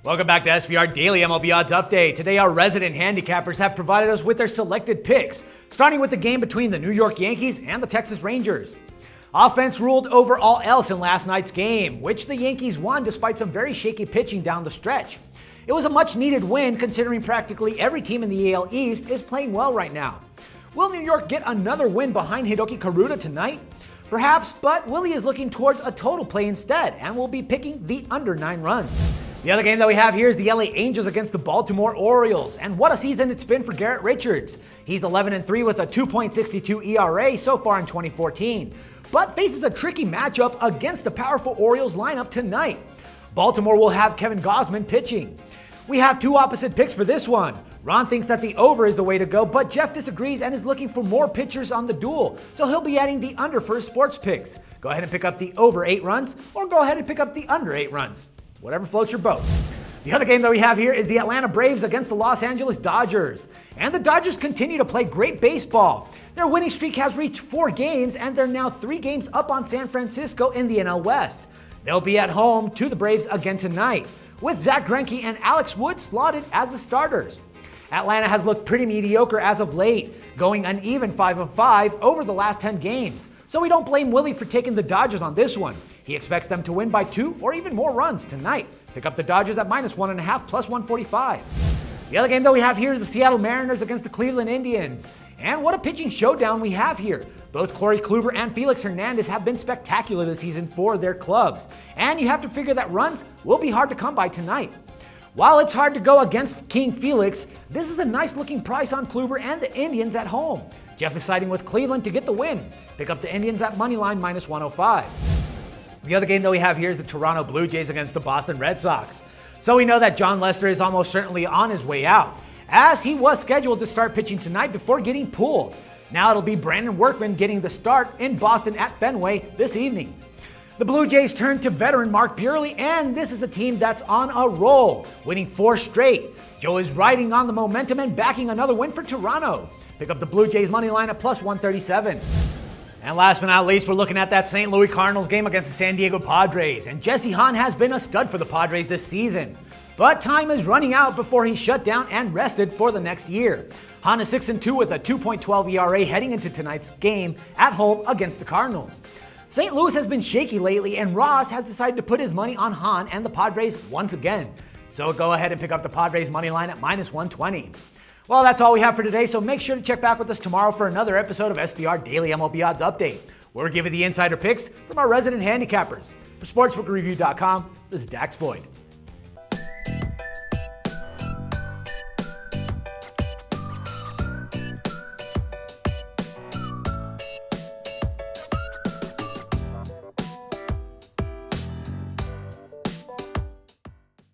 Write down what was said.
Welcome back to SBR Daily MLB Odds Update. Today, our resident handicappers have provided us with their selected picks, starting with the game between the New York Yankees and the Texas Rangers. Offense ruled over all else in last night's game, which the Yankees won despite some very shaky pitching down the stretch. It was a much-needed win considering practically every team in the AL East is playing well right now. Will New York get another win behind Hiroki Karuta tonight? Perhaps, but Willie is looking towards a total play instead and will be picking the under 9 runs. The other game that we have here is the LA Angels against the Baltimore Orioles, and what a season it's been for Garrett Richards. He's 11-3 with a 2.62 ERA so far in 2014, but faces a tricky matchup against the powerful Orioles lineup tonight. Baltimore will have Kevin Gausman pitching. We have two opposite picks for this one. Ron thinks that the over is the way to go, but Jeff disagrees and is looking for more pitchers on the duel, so he'll be adding the under for his sports picks. Go ahead and pick up the over 8 runs, or go ahead and pick up the under 8 runs. Whatever floats your boat. The other game that we have here is the Atlanta Braves against the Los Angeles Dodgers. And the Dodgers continue to play great baseball. Their winning streak has reached 4 games, and they're now 3 games up on San Francisco in the NL West. They'll be at home to the Braves again tonight, with Zach Greinke and Alex Wood slotted as the starters. Atlanta has looked pretty mediocre as of late, going an even 5-5 over the last 10 games. So we don't blame Willie for taking the Dodgers on this one. He expects them to win by 2 or even more runs tonight. Pick up the Dodgers at -1.5 plus 145. The other game that we have here is the Seattle Mariners against the Cleveland Indians. And what a pitching showdown we have here. Both Corey Kluber and Felix Hernandez have been spectacular this season for their clubs. And you have to figure that runs will be hard to come by tonight. While it's hard to go against King Felix, this is a nice looking price on Kluber and the Indians at home. Jeff is siding with Cleveland to get the win. Pick up the Indians at moneyline -105. The other game that we have here is the Toronto Blue Jays against the Boston Red Sox. So we know that John Lester is almost certainly on his way out, as he was scheduled to start pitching tonight before getting pulled. Now it'll be Brandon Workman getting the start in Boston at Fenway this evening. The Blue Jays turn to veteran Mark Buehrle, and this is a team that's on a roll, winning 4 straight. Joe is riding on the momentum and backing another win for Toronto. Pick up the Blue Jays money line at +137. And last but not least, we're looking at that St. Louis Cardinals game against the San Diego Padres. And Jesse Hahn has been a stud for the Padres this season. But time is running out before he's shut down and rested for the next year. Hahn is 6-2 with a 2.12 ERA heading into tonight's game at home against the Cardinals. St. Louis has been shaky lately, and Ross has decided to put his money on Hahn and the Padres once again. So go ahead and pick up the Padres money line at -120. Well, that's all we have for today, so make sure to check back with us tomorrow for another episode of SBR Daily MLB Odds Update, where we give you the insider picks from our resident handicappers. For SportsbookReview.com, this is Dax Floyd.